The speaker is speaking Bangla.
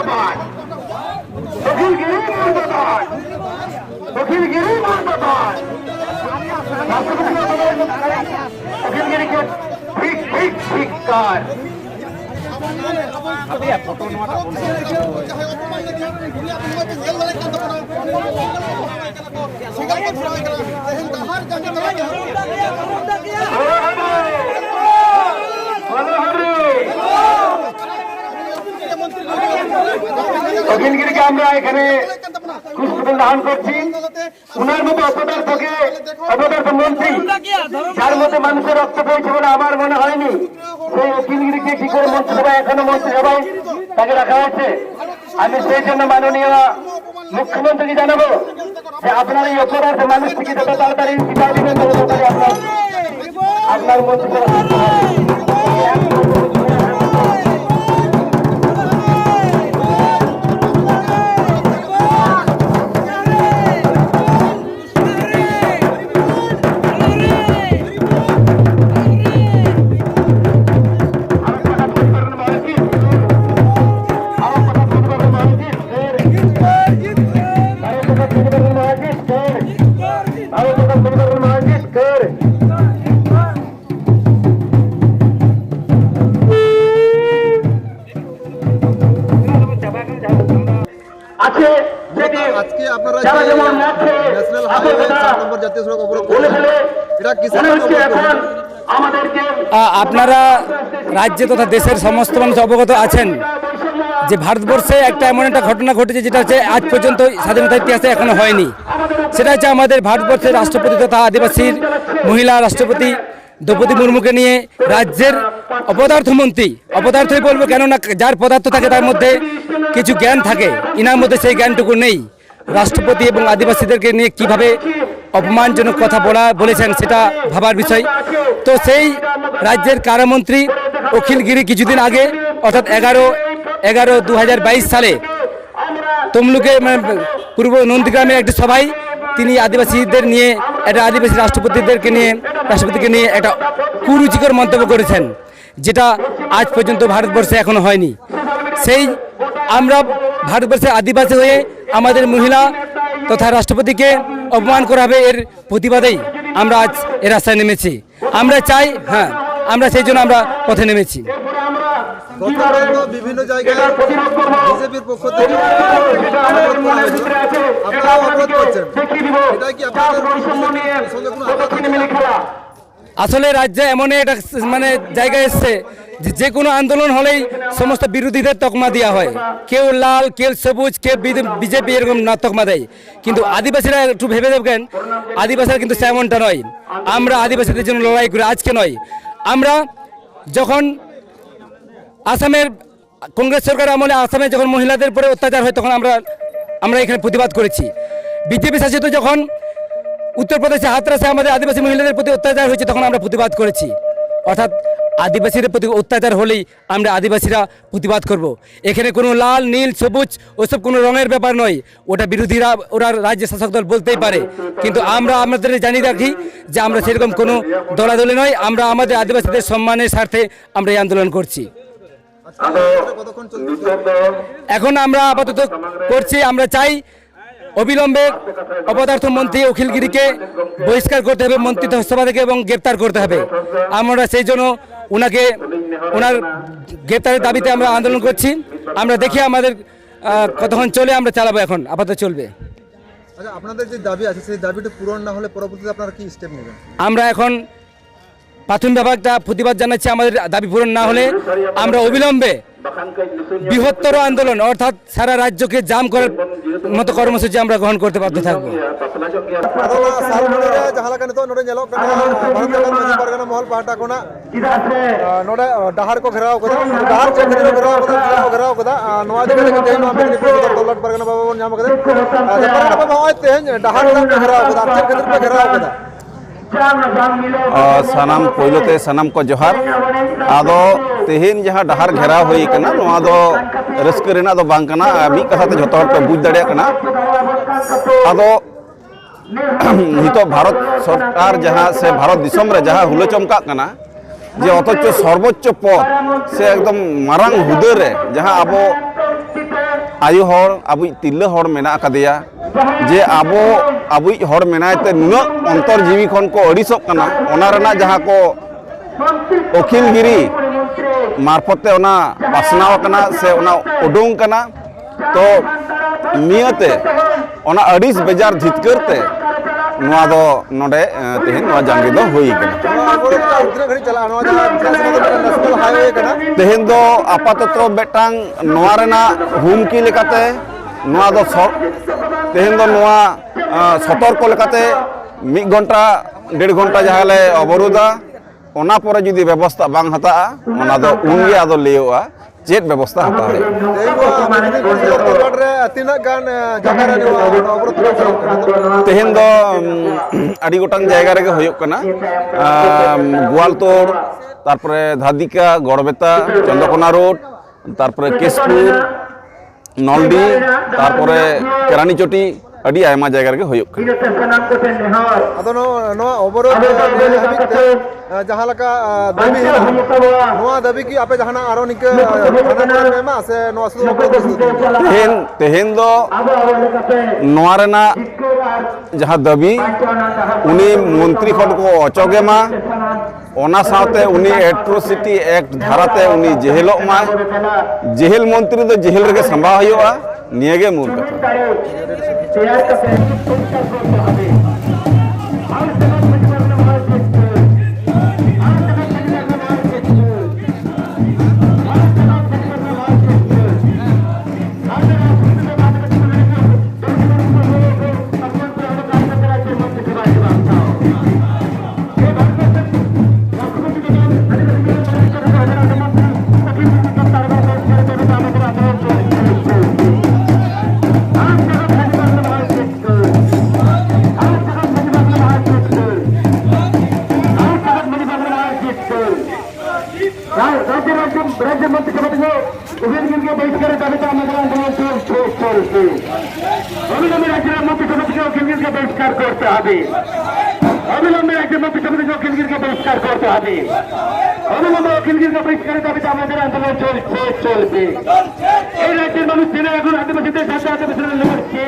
মুর্দাবাদ, অখিলগিরি মুর্দাবাদ, অখিলগিরি মুর্দাবাদ। অখিলগিরিকে ঠিক ঠিক ঠিক কার অখিলগিরিকে আমরা এখানে পুষ্পদান দান করছি। উনার মতো অপদার্থ মন্ত্রী যার মধ্যে মানুষের রক্ত পেয়েছে বলে আমার মনে হয়নি। সেই অখিলগিরিকে কি করে মন্ত্রিসভায় এখনো মন্ত্রিসভায় তাকে রাখা হয়েছে। আমি সেই জন্য মাননীয় মুখ্যমন্ত্রীকে জানাবো যে আপনার এই অপদার্থ মানুষটিকে যত তাড়াতাড়ি বিচার দিবেন তত তাড়াতাড়ি আপনার মন্ত্রিসভা আছে। আজকে আপনারা ন্যাশনাল হাইওয়ে 4 নম্বর জাতীয় সড়ক অবরোধ করেছেন, এটা কিসের আপনারা রাজ্যে তথা দেশের সমস্ত মানুষ অবগত আছেন যে ভারতবর্ষে একটা এমন একটা ঘটনা ঘটেছে যেটা হচ্ছে আজ পর্যন্ত স্বাধীনতা ইতিহাসে এখনো হয়নি। সেটা হচ্ছে আমাদের ভারতবর্ষের রাষ্ট্রপতি তথা আদিবাসীর মহিলা রাষ্ট্রপতি দ্রৌপদী মুর্মুকে নিয়ে রাজ্যের অপদার্থই বলবো, কেননা যার পদার্থ থাকে তার মধ্যে কিছু জ্ঞান থাকে, ইনার মধ্যে সেই জ্ঞানটুকু নেই। রাষ্ট্রপতি এবং আদিবাসীদেরকে নিয়ে কিভাবে অপমানজনক কথা বলেছেন সেটা ভাবার বিষয়। তো সেই রাজ্যের কারামন্ত্রী অখিলগিরি কিছুদিন আগে অর্থাৎ 11/11/2022 সালে তমলুকে পূর্ব নন্দীগ্রামে একটি সভায় তিনি আদিবাসীদের নিয়ে একটা আদিবাসী রাষ্ট্রপতিকে নিয়ে একটা কুরুচিকর মন্তব্য করেছেন, যেটা আজ পর্যন্ত ভারতবর্ষে এখনো হয়নি। সেই আমরা ভারতবর্ষের আদিবাসী হয়ে আমাদের মহিলা তথা রাষ্ট্রপতিকে অপমান করা হবে এর প্রতিবাদেই আমরা আজ এ রাস্তায় নেমেছি। আমরা চাই, আমরা সেই জন্য আমরা পথে নেমেছি। বিভিন্ন জায়গায় বিজেপির পক্ষ থেকে আসলে রাজ্যে এমন একটা জায়গায় এসছে যে কোনো আন্দোলন হলেই সমস্ত বিরোধীদের তকমা দেওয়া হয়, কেউ লাল কেউ সবুজ কেউ বিজেপি এরকম না তকমা দেয়। কিন্তু আদিবাসীরা একটু ভেবে দেখবেন, আদিবাসীরা কিন্তু তেমনটা নয়। আমরা আদিবাসীদের জন্য লড়াই করি, আজকে নয়। আমরা যখন আসামের কংগ্রেস সরকার আমলে আসামে যখন মহিলাদের উপরে অত্যাচার হয় তখন আমরা এখানে প্রতিবাদ করেছি। বিজেপি শাসিত যখন উত্তরপ্রদেশে হাতরাসে আমাদের আদিবাসী মহিলাদের প্রতি অত্যাচার হয়েছে তখন আমরা প্রতিবাদ করেছি। অর্থাৎ আদিবাসীদের প্রতি অত্যাচার হলেই আমরা আদিবাসীরা প্রতিবাদ করব। এখানে কোনো লাল নীল সবুজ ওসব কোনো রঙের ব্যাপার নয়, ওটা বিরোধীরা ওরা রাজ্য শাসক দল বলতেই পারে, কিন্তু আমরা আমাদের জানিয়ে রাখি যে আমরা সেরকম কোনো দলাদলি নয়। আমরা আমাদের আদিবাসীদের সম্মানের স্বার্থে আমরা এই আন্দোলন করছি। এখন আমরা আপাতত করছি, আমরা চাই অবিলম্বে অপদার্থ মন্ত্রী অখিলগিরিকে বহিষ্কার করতে হবে মন্ত্রিসভা থেকে এবং গ্রেপ্তার করতে হবে। আমরা সেই জন্য ওনার গ্রেপ্তারের দাবিতে আমরা আন্দোলন করছি। আমরা দেখি আমাদের কতক্ষণ চলে, আমরা চালাবো, এখন আপাতত চলবে। আচ্ছা, আপনাদের যে দাবি আছে সেই দাবিটা পূরণ না হলে পরবর্তীতে আপনারা কি স্টেপ নেবেন? আমরা এখন প্রাথমিক বিভাগটা প্রতিবাদ জানাচ্ছি। আমাদের দাবি পূরণ না হলে আমরা অবিলম্বে বৃহত্তর আন্দোলন অর্থাৎ সারা রাজ্যকে জাম করার মতো কর্মসূচি আমরা গ্রহণ করতে বাধ্য থাকবো। ডাহার को घेराव कदा घेराव कदा नवा दिखे तेन नवा मेदिनीपुर दौलत परगना बाबा नाम कदा परगना बाबा होय तेन डाहार को घेराव कदा खेतर पे घेराव कदा सानाम पहलते सानाम को जोहार आदो तेहन जहाँ डहार घेराव हुई कना नवा दो रस्क रेना दो बांग कना मी कथा ते जतो पे बुझ दड़े कना आदो नितो भारत सरकार जहाँ से भारत दिसम रे जहाँ हुलो चमका कना जे अथच सर्वोच्च पद से एकदम मारांग हुदे रे जहाँ आबो आयु हर आबुई तिल्ला हर मेना कदेया जे आबो आबुई हर मेनायते नुना अंतर जीवी खन को अड़िसोक कना ओना रना जहां को अखिलगिरी मार्फते ओना पासनाव कना से ओना उडुंग कना तो नियते ओना अड़िस बेजार जितकरते नुआ दो नोडे तेहन नुआ जांगी दो हुई कना तेहन दो आपातत बेटांग नुआ रेना हुमकी लेकाते नुआ दो तेहन दो नुआ सतर्क लेकाते 1 घंटा 1.5 घंटा जहाले अवरोधा ओना परे जुदी व्यवस्था बांग हता ओना दो उनगे आदो लेयोआ चेत व्यवस्था हता है तेहन दो अड़ी गोटांग जायगा रे होयोक कना गोवालतोड़ तारपरे धादिका गड़बेता चंद्रकोना रोड तारपरे केसपुर नलडी तारपरे केरानी चोटी अड़ी आयमा जायगा रे होयोक अदो नो अवरोध जहां लका दाबी नोआ दाबी की आपे जहाना आरो निके मेमा से नोआ सुदु तेहन दो नोआ रेना जहां दाबी उनी मंत्री खन को अचोगे मा ओना साथे उनी एट्रोसिटी एक्ट धाराते उनी जेहेलोक मा जेहेल मंत्री दो जेहेल रे संभा होयोआ नियगे मूल कथा राज्य मंत्रिसभा उभयनिर्गे बहिष्कार जाबीता अविलंबे राज्य मंत्रिसभा उभयनिर्गे बहिष्कार करते হবে अविलंबे राज्य मंत्रिसभा उभयनिर्गे बहिष्कार करते হবে अविलंबे उभयनिर्गे बहिष्कार जाबीता আমাদের আন্দোলন চলবে এই রাজ্যের মানুষ জেনে এখন আদিবাসীদের সাথে আদিবাসীদের লড়ছে